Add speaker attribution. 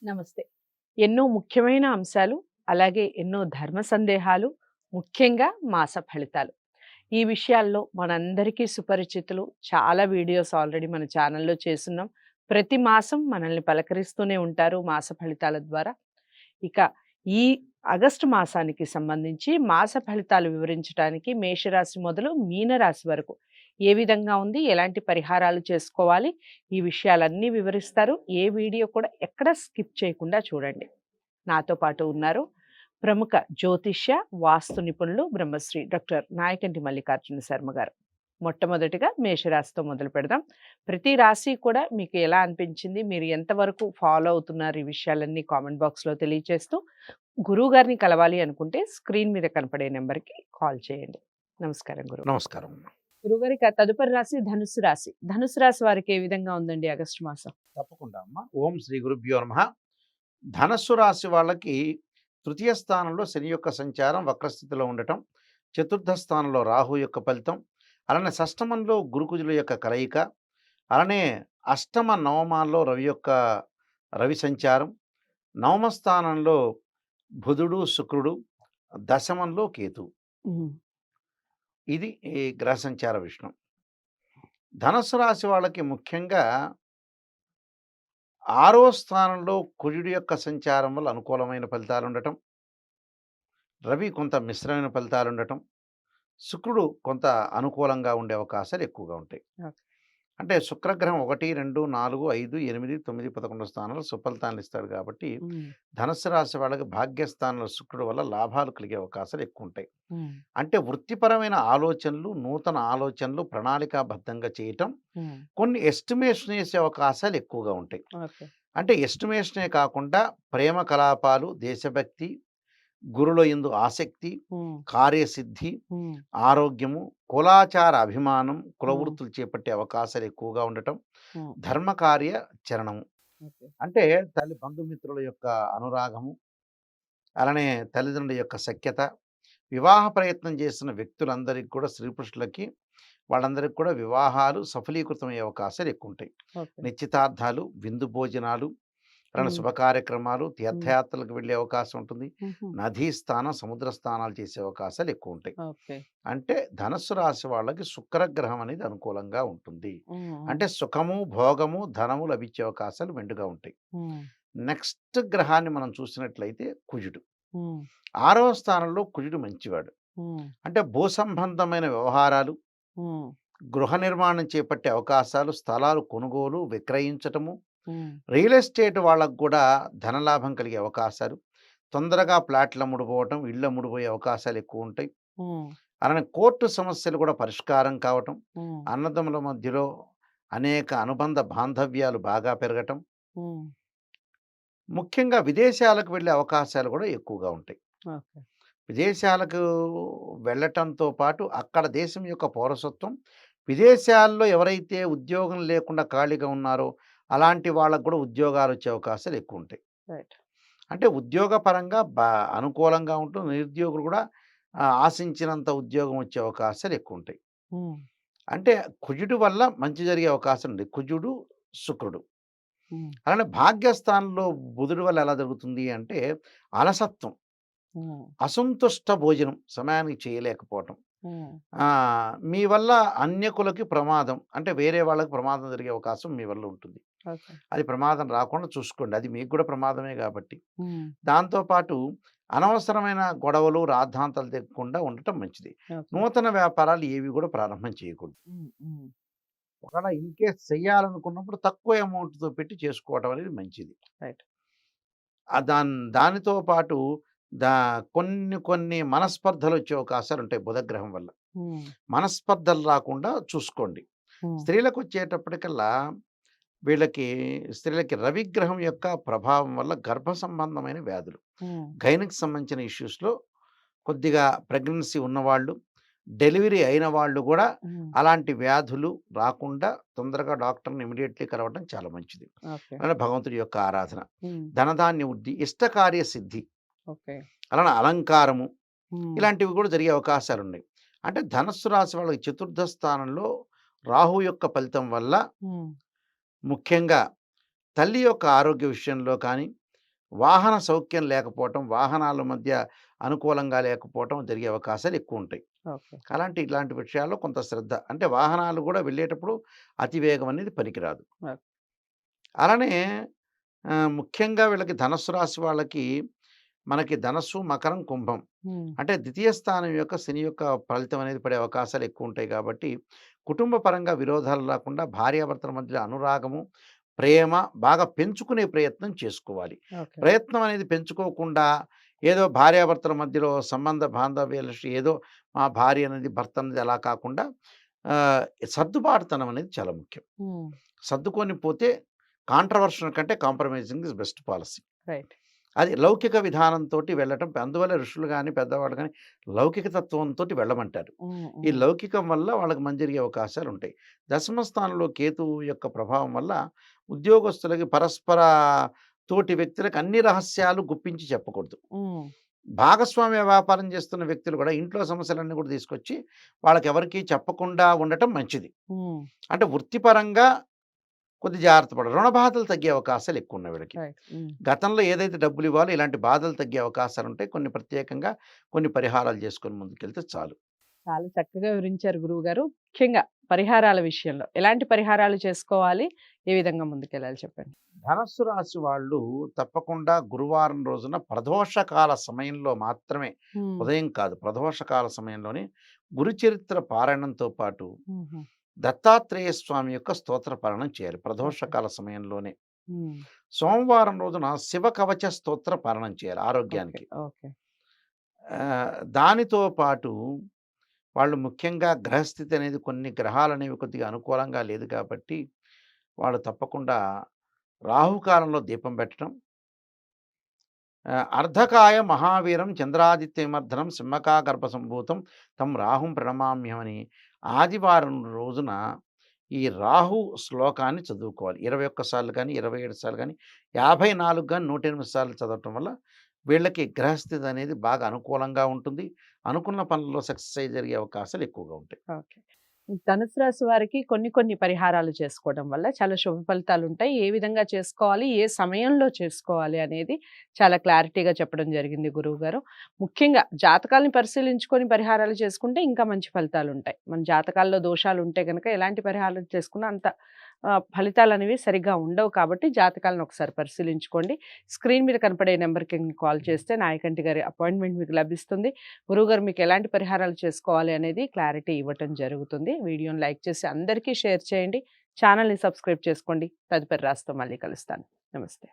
Speaker 1: నమస్తే. ఎన్నో ముఖ్యమైన అంశాలు, అలాగే ఎన్నో ధర్మ సందేహాలు, ముఖ్యంగా మాస ఫలితాలు. ఈ విషయాల్లో మనందరికీ సుపరిచితులు. చాలా వీడియోస్ ఆల్రెడీ మన ఛానల్‌లో చేసున్నాం. ప్రతి మాసం మనల్ని పలకరిస్తూనే ఉంటారు మాస ఫలితాల ద్వారా. ఇక ఈ ఆగస్టు మాసానికి సంబంధించి మాస ఫలితాలు వివరించటానికి మేషరాశి మొదలు మీనరాశి వరకు ఏ విధంగా ఉంది, ఎలాంటి పరిహారాలు చేసుకోవాలి, ఈ విషయాలన్నీ వివరిస్తారు. ఏ వీడియో కూడా ఎక్కడ స్కిప్ చేయకుండా చూడండి. నాతో పాటు ఉన్నారు ప్రముఖ జ్యోతిష్య, వాస్తు నిపుణులు బ్రహ్మశ్రీ డాక్టర్ నాయకంటి మల్లికార్జున శర్మ గారు. మొట్టమొదటిగా మేషరాశితో మొదలు పెడదాం. ప్రతి రాశి కూడా మీకు ఎలా అనిపించింది, మీరు ఎంతవరకు ఫాలో అవుతున్నారు, ఈ విషయాలన్నీ కామెంట్ బాక్స్లో తెలియచేస్తూ, గురువు గారిని కలవాలి అనుకుంటే స్క్రీన్ మీద కనపడే నెంబర్కి కాల్ చేయండి. నమస్కారం గురువు.
Speaker 2: నమస్కారం.
Speaker 1: గురుగారి తదుపరి రాశి ధనుస్సు రాశి. ధనుస్సు రాశి వారికి ఏ విధంగా ఉందండి ఆగస్టు మాసం?
Speaker 2: తప్పకుండా అమ్మ. ఓం శ్రీ గురుభ్యో నమః. ధనస్సు రాశి వాళ్ళకి తృతీయ స్థానంలో శని యొక్క సంచారం వక్రస్థితిలో ఉండటం, చతుర్థ స్థానంలో రాహు యొక్క ఫలితం, అలానే షష్టమంలో గురుకుజుల యొక్క కలయిక, అలానే అష్టమ నవమాల్లో రవి సంచారం, నవమ స్థానంలో బుధుడు శుక్రుడు, దశమంలో కేతు. ఇది ఈ గ్రహ సంచార విషయం. ధనస్సు రాశి వాళ్ళకి ముఖ్యంగా 6వ స్థానంలో కుజుడి యొక్క సంచారం వల్ల అనుకూలమైన ఫలితాలు ఉండటం, రవి కొంత మిశ్రమైన ఫలితాలు ఉండటం, శుక్రుడు కొంత అనుకూలంగా ఉండే అవకాశాలు ఎక్కువగా ఉంటాయి.
Speaker 1: ఓకే.
Speaker 2: అంటే శుక్రగ్రహం 1, 2, 4, 5, 8, 9, 11 స్థానాలు సుఫలితాన్ని ఇస్తాడు కాబట్టి ధనుస్సు రాశి వాళ్ళకి భాగ్యస్థానంలో శుక్రుడు వల్ల లాభాలు కలిగే అవకాశాలు ఎక్కువ ఉంటాయి. అంటే వృత్తిపరమైన ఆలోచనలు, నూతన ఆలోచనలు ప్రణాళికాబద్ధంగా చేయటం, కొన్ని ఎస్టిమేషన్ వేసే అవకాశాలు ఎక్కువగా ఉంటాయి.
Speaker 1: ఓకే.
Speaker 2: అంటే ఎస్టిమేషనే కాకుండా ప్రేమ కలాపాలు, దేశభక్తి, గురుల యందు ఆసక్తి, కార్యసిద్ధి, ఆరోగ్యము, కులాచార అభిమానం, కులవృత్తులు చేపట్టే అవకాశాలు ఎక్కువగా ఉండటం, ధర్మకార్య చరణము. అంటే తల్లి బంధుమిత్రుల యొక్క అనురాగము, అలానే తల్లిదండ్రుల యొక్క సఖ్యత, వివాహ ప్రయత్నం చేస్తున్న వ్యక్తులందరికీ కూడా, స్త్రీ పురుషులకి వాళ్ళందరికీ కూడా వివాహాలు సఫలీకృతమయ్యే అవకాశాలు ఎక్కువ ఉంటాయి. నిశ్చితార్థాలు, విందు భోజనాలు, అలానే శుభ కార్యక్రమాలు, తీర్థయాత్రలకు వెళ్ళే అవకాశం ఉంటుంది. నదీ స్థానం, సముద్ర స్నానాలు చేసే అవకాశాలు ఎక్కువ ఉంటాయి. అంటే ధనస్సు రాశి వాళ్ళకి శుక్రగ్రహం అనేది అనుకూలంగా ఉంటుంది. అంటే సుఖము, భోగము, ధనము లభించే అవకాశాలు మెండుగా ఉంటాయి. నెక్స్ట్ గ్రహాన్ని మనం చూసినట్లయితే కుజుడు. 6వ స్థానంలో కుజుడు మంచివాడు. అంటే భూ సంబంధమైన వ్యవహారాలు, గృహ నిర్మాణం చేపట్టే అవకాశాలు, స్థలాలు కొనుగోలు, విక్రయించటము, రియల్ ఎస్టేట్ వాళ్ళకు కూడా ధనలాభం కలిగే అవకాశాలు, తొందరగా ప్లాట్లు అమ్ముడుపోవటం, ఇళ్ళు అమ్ముడుపోయే అవకాశాలు ఎక్కువ ఉంటాయి. అలానే కోర్టు సమస్యలు కూడా పరిష్కారం కావటం, అన్నదమ్ముల మధ్యలో అనేక అనుబంధ బాంధవ్యాలు బాగా పెరగటం, ముఖ్యంగా విదేశాలకు వెళ్ళే అవకాశాలు కూడా ఎక్కువగా ఉంటాయి. విదేశాలకు వెళ్ళటంతో పాటు అక్కడ దేశం యొక్క పౌరసత్వం, విదేశాల్లో ఎవరైతే ఉద్యోగం లేకుండా ఖాళీగా ఉన్నారో అలాంటి వాళ్ళకు కూడా ఉద్యోగాలు వచ్చే అవకాశాలు ఎక్కువ ఉంటాయి. అంటే ఉద్యోగపరంగా అనుకూలంగా ఉంటుంది. నిరుద్యోగులు కూడా ఆశించినంత ఉద్యోగం వచ్చే అవకాశాలు ఎక్కువ ఉంటాయి. అంటే కుజుడు వల్ల మంచి జరిగే అవకాశం ఉంది. కుజుడు, శుక్రుడు. అలానే భాగ్యస్థానంలో బుధుడు వల్ల ఎలా జరుగుతుంది అంటే అలసత్వం, అసంతుష్ట భోజనం, సమయానికి చేయలేకపోవటం, మీ వల్ల అన్యకులకి ప్రమాదం, అంటే వేరే వాళ్ళకి ప్రమాదం జరిగే అవకాశం మీ వల్ల ఉంటుంది. అది ప్రమాదం రాకుండా చూసుకోండి. అది మీకు కూడా ప్రమాదమే కాబట్టి. దాంతోపాటు అనవసరమైన గొడవలు, రాద్ధాంతాలు తెగకుండా ఉండటం మంచిది. నూతన వ్యాపారాలు ఏవి కూడా ప్రారంభం చేయకూడదు. ఒకవేళ ఇన్ కేస్ చెయ్యాలనుకున్నప్పుడు తక్కువ అమౌంట్తో పెట్టి చేసుకోవటం అనేది మంచిది. దానితో పాటు కొన్ని మనస్పర్ధలు వచ్చే అవకాశాలు ఉంటాయి బుధగ్రహం వల్ల. మనస్పర్ధలు రాకుండా చూసుకోండి. స్త్రీలకు వచ్చేటప్పటికల్లా స్త్రీలకి రవిగ్రహం యొక్క ప్రభావం వల్ల గర్భ సంబంధమైన వ్యాధులు, గైనకు సంబంధించిన ఇష్యూస్లో కొద్దిగా ప్రెగ్నెన్సీ ఉన్నవాళ్ళు, డెలివరీ అయిన వాళ్ళు కూడా అలాంటి వ్యాధులు రాకుండా తొందరగా డాక్టర్ని ఇమీడియట్లీ కలవడం చాలా మంచిది. అలానే భగవంతుడి యొక్క ఆరాధన, ధనధాన్య వృద్ధి, ఇష్టకార్య సిద్ధి, అలానే అలంకారము, ఇలాంటివి కూడా జరిగే అవకాశాలు ఉన్నాయి. అంటే ధనస్సు రాశి వాళ్ళకి చతుర్థ స్థానంలో రాహు యొక్క ఫలితం వల్ల ముఖ్యంగా తల్లి యొక్క ఆరోగ్య విషయంలో కానీ, వాహన సౌఖ్యం లేకపోవటం, వాహనాల మధ్య అనుకూలంగా లేకపోవటం జరిగే అవకాశాలు ఎక్కువుంటాయి.
Speaker 1: ఓకే.
Speaker 2: ఇలాంటి విషయాల్లో కొంత శ్రద్ధ. అంటే వాహనాలు గూడా వెళ్ళేటప్పుడు అతివేగం అనేది పనికిరాదు.
Speaker 1: ఓకే.
Speaker 2: అలానే ముఖ్యంగా వీళ్ళకి ధనస్సు రాశి వాళ్ళకి మనకి ధనస్సు, మకరం, కుంభం.
Speaker 1: హ్మ్.
Speaker 2: అంటే ద్వితీయ స్థానం యొక్క శని యొక్క ఫలితం అనేది పడే అవకాశాలు ఎక్కువుంటాయి కాబట్టి, కుటుంబ పరంగా విరోధాలు రాకుండా భార్యాభర్తల మధ్యలో అనురాగము, ప్రేమ బాగా పెంచుకునే ప్రయత్నం చేసుకోవాలి.
Speaker 1: ఓకే.
Speaker 2: ప్రయత్నం అనేది పెంచుకోకుండా ఏదో భార్యాభర్తల మధ్యలో సంబంధ బాంధవ్యాలు ఏదో మా భార్య అనేది, భర్త అనేది అలా కాకుండా ఆహ్, సర్దుబాటుతనం అనేది చాలా ముఖ్యం.
Speaker 1: హ్మ్.
Speaker 2: సర్దుకొని పోతే కాంట్రవర్షన్ కంటే compromising is best policy.
Speaker 1: Right.
Speaker 2: అది లౌకిక విధానంతోటి వెళ్ళటం. అందువల్ల ఋషులు గాని, పెద్దవాళ్ళు గాని లౌకిక తత్వంతోటి వెళ్ళమంటారు.
Speaker 1: హ్మ్.
Speaker 2: ఈ
Speaker 1: హ్మ్.
Speaker 2: లౌకికం వల్ల వాళ్ళకి మంచి జరిగే అవకాశాలుంటాయి. దశమ స్థానంలో కేతువు యొక్క ప్రభావం వల్ల ఉద్యోగస్తులకి పరస్పర తోటి వ్యక్తులకు అన్ని రహస్యాలు గుప్పించి చెప్పకూడదు.
Speaker 1: హ్మ్.
Speaker 2: భాగస్వామ్య వ్యాపారం చేస్తున్న వ్యక్తులు కూడా ఇంట్లో సమస్యలన్నీ కూడా తీసుకొచ్చి వాళ్ళకెవరికీ చెప్పకుండా ఉండటం మంచిది.
Speaker 1: హ్మ్.
Speaker 2: అంటే వృత్తిపరంగా కొద్ది జాగ్రత్త పడాలి. రుణ బాధలు తగ్గే అవకాశాలు ఎక్కువున్నాయి వీళ్ళకి.
Speaker 1: రైట్. హ్మ్.
Speaker 2: గతంలో ఏదైతే డబ్బులు ఇవ్వాలో ఇలాంటి బాధలు తగ్గే అవకాశాలుంటాయి. కొన్ని ప్రత్యేకంగా కొన్ని పరిహారాలు చేసుకొని ముందుకెళ్తే చాలు.
Speaker 1: చాలా చక్కగా వివరించారు గురువుగారు. ముఖ్యంగా పరిహారాల విషయంలో ఎలాంటి పరిహారాలు చేసుకోవాలి? ఏ విధంగా ముందుకెళ్ళాలి చెప్పండి?
Speaker 2: ధనస్సు రాశి వాళ్ళు తప్పకుండా గురువారం రోజున ప్రదోషకాల సమయంలో మాత్రమే,
Speaker 1: హ్మ్.
Speaker 2: ఉదయం కాదు, ప్రదోషకాల సమయంలోనే గురుచరిత్ర పారాయణంతో పాటు
Speaker 1: హుహు.
Speaker 2: దత్తాత్రేయ స్వామి యొక్క స్తోత్ర పారాయణం చేయాలి
Speaker 1: ఓకే.
Speaker 2: ప్రదోషకాల సమయంలోనే.
Speaker 1: హ్మ్.
Speaker 2: సోమవారం రోజున శివ కవచ స్తోత్ర పారాయణం చేయాలి
Speaker 1: ఓకే.
Speaker 2: ఆరోగ్యానికి.
Speaker 1: ఓకే.
Speaker 2: దానితో పాటు వాళ్ళు ముఖ్యంగా గ్రహస్థితి అనేది కొన్ని గ్రహాలనేవి కొద్దిగా అనుకూలంగా లేదు కాబట్టి, వాళ్ళు తప్పకుండా రాహుకాలంలో దీపం పెట్టడం, అర్ధకాయ మహావీరం చంద్రాదిత్యమర్ధనం సింహకాగర్భ సంభూతం తం రాహుం ప్రణమామ్యమని ఆదివారం రోజున ఈ రాహు శ్లోకాన్ని చదువుకోవాలి. 21 సార్లు గాని, 27 సార్లు గాని, 54 గాని, 108 సార్లు చదవటం వల్ల వీళ్ళకి గ్రహస్థితి అనేది బాగా అనుకూలంగా ఉంటుంది. అనుకున్న పనుల్లో సక్సెస్ అయ్యి జరిగే అవకాశాలు ఎక్కువగా ఉంటాయి.
Speaker 1: ఓకే. ధనుసు రాశి వారికి కొన్ని కొన్ని పరిహారాలు చేసుకోవడం వల్ల చాలా శుభ ఫలితాలుంటాయి. ఏ విధంగా చేసుకోవాలి? ఏ సమయంలో చేసుకోవాలి? అనేది చాలా క్లారిటీగా చెప్పడం జరిగింది గురువుగారు. ముఖ్యంగా జాతకాలను పరిశీలించుకొని పరిహారాలు చేసుకుంటే ఇంకా మంచి ఫలితాలుంటాయి. మన జాతకాల్లో దోషాలుంటే గనక ఎలాంటి పరిహారాలు చేసుకున్నా అంత ఫలితాలనేవి సరిగ్గా ఉండవు కాబట్టి జాతకాలను ఒకసారి పరిశీలించుకోండి. స్క్రీన్ మీద కనపడే నెంబర్‌కి కాల్ చేస్తే నాయకంటి గారి అపాయింట్‌మెంట్ మీకు లభిస్తుంది. గురువుగారు మీకు ఎలాంటి పరిహారాలు చేసుకోవాలి అనేది క్లారిటీ ఇవ్వటం జరుగుతుంది. వీడియోని లైక్ చేసి అందరికీ షేర్ చేయండి. ఛానల్‌ని సబ్స్క్రైబ్ చేసుకోండి. తదుపరి రాశితో మళ్ళీ కలుస్తాను. నమస్తే.